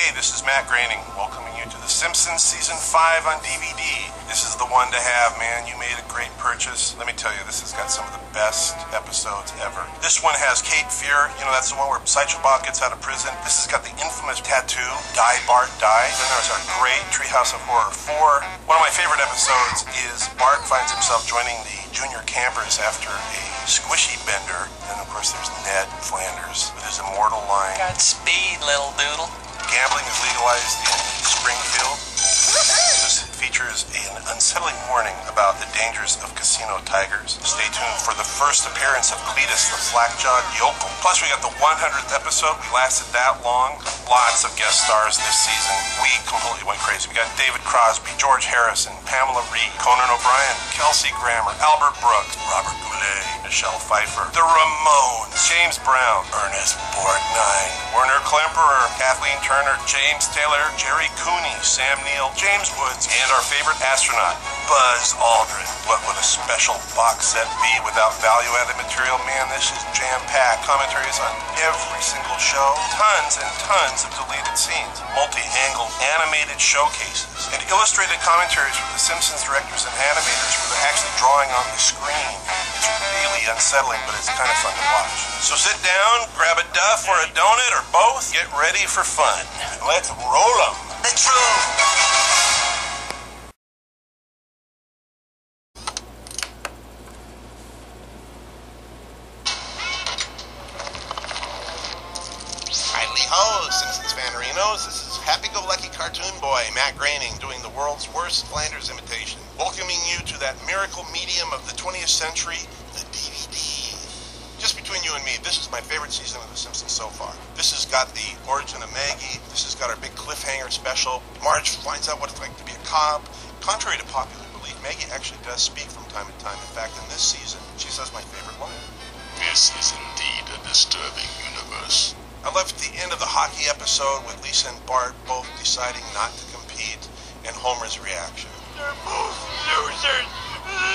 Hey, this is Matt Groening, welcoming you to The Simpsons Season 5 on DVD. This is the one to have, man. You made a great purchase. Let me tell you, this has got some of the best episodes ever. This one has Cape Fear. You know, that's the one where Sideshow Bob gets out of prison. This has got the infamous tattoo, Die Bart Die. Then there's our great Treehouse of Horror 4. One of my favorite episodes is Bart finds himself joining the junior campers after a squishy bender. And of course there's Ned Flanders with his immortal line, Godspeed, little doodle. Gambling is legalized in Springfield. This features an unsettling warning about the dangers of casino tigers. Stay tuned for the first appearance of Cletus, the slack-jawed yokel. Plus, we got the 100th episode. We lasted that long. Lots of guest stars this season. We completely went crazy. We got David Crosby, George Harrison, Pamela Reed, Conan O'Brien, Kelsey Grammer, Albert Brooks, Robert Goulet, Michelle Pfeiffer, the Ramones, James Brown, Ernest Borgnine, Werner Klemperer, Kathleen Turner, James Taylor, Jerry Cooney, Sam Neill, James Woods, and our favorite astronaut, Buzz Aldrin. What would a special box set be without value-added material? Man, this is jam-packed. Commentaries on every single show. Tons and tons of deleted scenes. Multi-angle animated showcases. And illustrated commentaries from the Simpsons directors and animators where they're actually drawing on the screen. It's really unsettling, but it's kind of fun to watch. So sit down, grab a duff or a donut or both. Get ready for fun. Let's roll 'em. Let's roll. Ho, Simpsons fanarinos. This is happy-go-lucky cartoon boy, Matt Groening, doing the world's worst Flanders imitation. Welcoming you to that miracle medium of the 20th century, the DVD. Just between you and me, this is my favorite season of The Simpsons so far. This has got the origin of Maggie. This has got our big cliffhanger special. Marge finds out what it's like to be a cop. Contrary to popular belief, Maggie actually does speak from time to time. In fact, in this season, she says my favorite line. This is indeed a disturbing universe. I left the end of the hockey episode with Lisa and Bart both deciding not to compete, and Homer's reaction. They're both losers!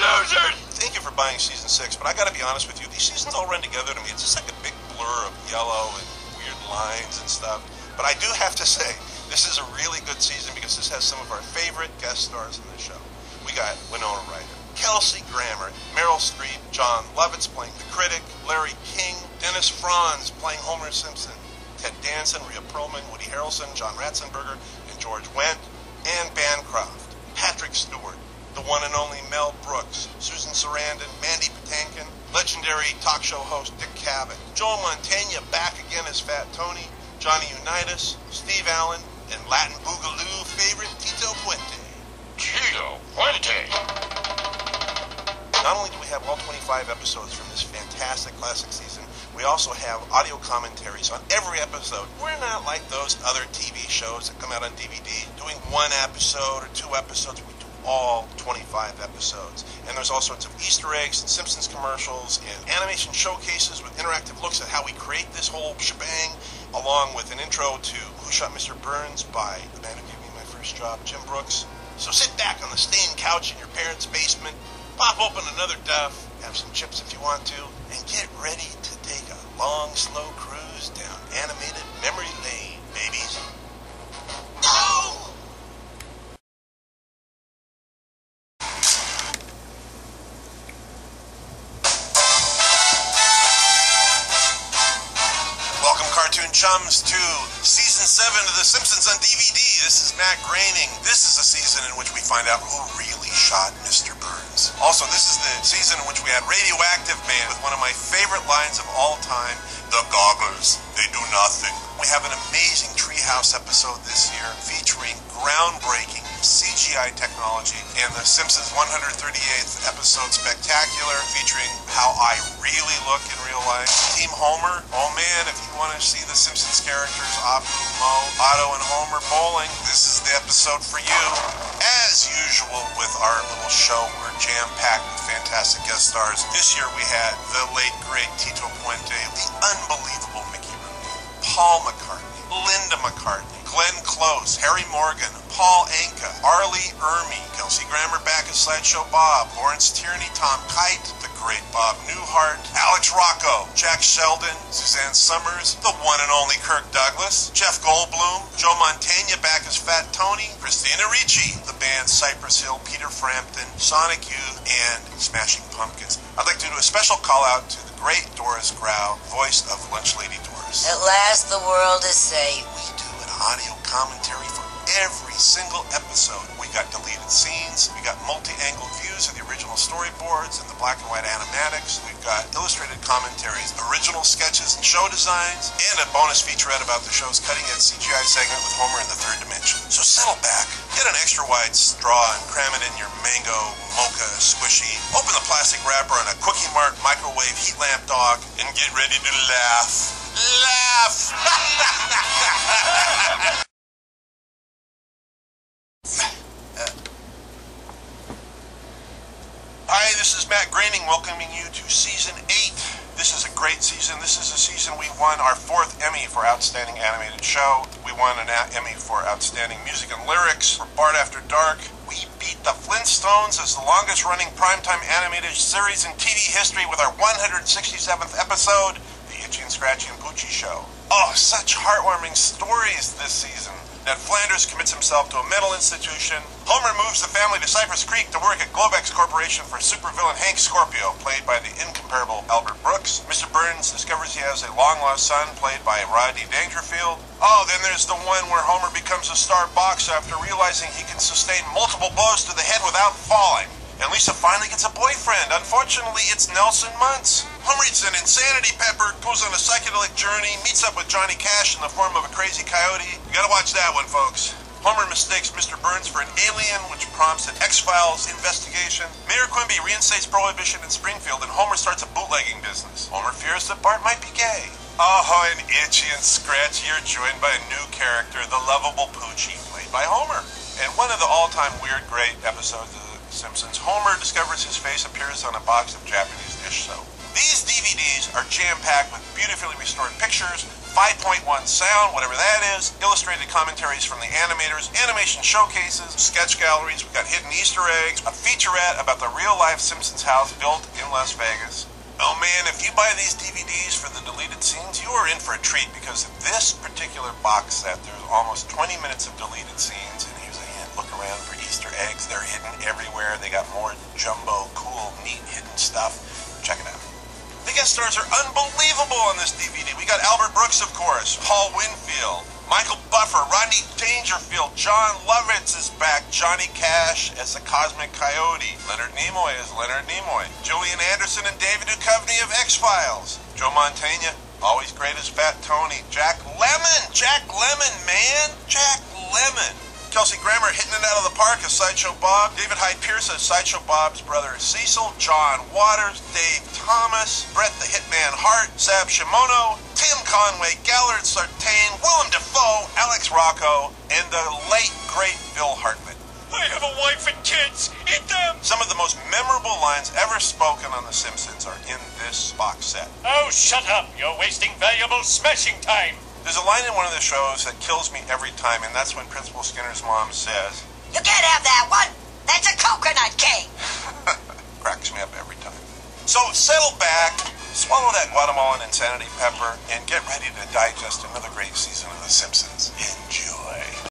Losers! Thank you for buying season 6, but I gotta be honest with you, these seasons all run together to me. It's just like a big blur of yellow and weird lines and stuff. But I do have to say, this is a really good season because this has some of our favorite guest stars in the show. We got Winona Ryder, Kelsey Grammer, Meryl Streep, John Lovitz playing the critic, Larry King, Dennis Franz playing Homer Simpson, Ted Danson, Rhea Perlman, Woody Harrelson, John Ratzenberger, and George Wendt, Anne Bancroft, Patrick Stewart, the one and only Mel Brooks, Susan Sarandon, Mandy Patinkin, legendary talk show host Dick Cavett, Joel Montana back again as Fat Tony, Johnny Unitas, Steve Allen, and Latin Boogaloo favorite Tito Puente. Tito Puente! Not only do we have all 25 episodes from this fantastic classic season, we also have audio commentaries on every episode. We're not like those other TV shows that come out on DVD, doing one episode or two episodes. We do all 25 episodes. And there's all sorts of Easter eggs and Simpsons commercials and animation showcases with interactive looks at how we create this whole shebang, along with an intro to Who Shot Mr. Burns by the man who gave me my first job, Jim Brooks. So sit back on the stained couch in your parents' basement, pop open another duff, have some chips if you want to, and get ready to take a long, slow cruise down animated memory lane, babies. Oh! Welcome, cartoon chums, to Season 7 of The Simpsons on DVD. This is Matt Groening. This is a season in which we find out who really shot Mr. Burns. Also, this is the season in which we had Radioactive Man with one of my favorite lines of all time, the goggles, they do nothing. We have an amazing Treehouse episode this year featuring groundbreaking CGI technology, and the Simpsons 138th episode Spectacular featuring how I really look in real life. Team Homer, oh man, if you want to see the Simpsons characters, Apu, Mo, Otto, and Homer bowling, this is the episode for you. As usual with our little show, we're jam-packed with fantastic guest stars. This year we had the late, great Tito Puente, the unbelievable Mickey Rooney, Paul McCartney, Linda McCartney, Glenn Close, Harry Morgan, Paul Anka, Arlie Ermey, Kelsey Grammer back as Sideshow Bob, Lawrence Tierney, Tom Kite, the great Bob Newhart, Alex Alex Rocco, Jack Sheldon, Suzanne Summers, the one and only Kirk Douglas, Jeff Goldblum, Joe Mantegna back as Fat Tony, Christina Ricci, the band Cypress Hill, Peter Frampton, Sonic Youth, and Smashing Pumpkins. I'd like to do a special call out to the great Doris Grau, voice of Lunch Lady Doris. At last the world is safe. We do an audio commentary for every single episode. We got deleted scenes, we got multi-angle views of the original storyboards and the black and white animatics, we've got illustrated commentaries, original sketches and show designs, and a bonus featurette about the show's cutting-edge CGI segment with Homer in the third dimension. So settle back, get an extra wide straw and cram it in your mango mocha squishy, open the plastic wrapper on a Quickie Mart microwave heat lamp dog, and get ready to laugh. Laugh! Hi, this is Matt Groening welcoming you to Season 8. This is a great season. This is a season we won our 4th Emmy for Outstanding Animated Show. We won an Emmy for Outstanding Music and Lyrics for Bart After Dark. We beat the Flintstones as the longest-running primetime animated series in TV history with our 167th episode, The Itchy and Scratchy and Poochie Show. Oh, such heartwarming stories this season. Ned Flanders commits himself to a mental institution. Homer moves the family to Cypress Creek to work at Globex Corporation for supervillain Hank Scorpio, played by the incomparable Albert Brooks. Mr. Burns discovers he has a long-lost son, played by Rodney Dangerfield. Oh, then there's the one where Homer becomes a star boxer after realizing he can sustain multiple blows to the head without falling. And Lisa finally gets a boyfriend. Unfortunately, it's Nelson Muntz. Homer eats an insanity pepper, goes on a psychedelic journey, meets up with Johnny Cash in the form of a crazy coyote. You gotta watch that one, folks. Homer mistakes Mr. Burns for an alien, which prompts an X-Files investigation. Mayor Quimby reinstates prohibition in Springfield, and Homer starts a bootlegging business. Homer fears that Bart might be gay. Oh, and Itchy and Scratchy are joined by a new character, the lovable Poochie, played by Homer. And one of the all-time weird great episodes of The Simpsons, Homer discovers his face appears on a box of Japanese dish soap. These DVDs are jam-packed with beautifully restored pictures, 5.1 sound, whatever that is, illustrated commentaries from the animators, animation showcases, sketch galleries, we've got hidden Easter eggs, a featurette about the real-life Simpsons house built in Las Vegas. Oh man, if you buy these DVDs for the deleted scenes, you are in for a treat, because in this particular box set, there's almost 20 minutes of deleted scenes, and here's a hint, look around for Easter eggs, they're hidden everywhere, they got more jumbo, cool, neat, hidden stuff. Check it out. The guest stars are unbelievable on this DVD. We got Albert Brooks, of course, Paul Winfield, Michael Buffer, Rodney Dangerfield, John Lovitz is back, Johnny Cash as the Cosmic Coyote, Leonard Nimoy as Leonard Nimoy, Julian Anderson and David Duchovny of X-Files, Joe Mantegna, always great as Fat Tony, Jack Lemmon, man, Jack Lemmon. Kelsey Grammer hitting it out of the park as Sideshow Bob, David Hyde Pierce as Sideshow Bob's brother Cecil, John Waters, Dave Thomas, Brett the Hitman Hart, Sab Shimono, Tim Conway, Gallard Sartain, Willem Dafoe, Alex Rocco, and the late, great Bill Hartman. I have a wife and kids. Eat them. Some of the most memorable lines ever spoken on The Simpsons are in this box set. Oh, shut up. You're wasting valuable smashing time. There's a line in one of the shows that kills me every time, and that's when Principal Skinner's mom says, You can't have that one. That's a coconut cake. cracks me up every time. So settle back, swallow that Guatemalan insanity pepper, and get ready to digest another great season of The Simpsons. Enjoy.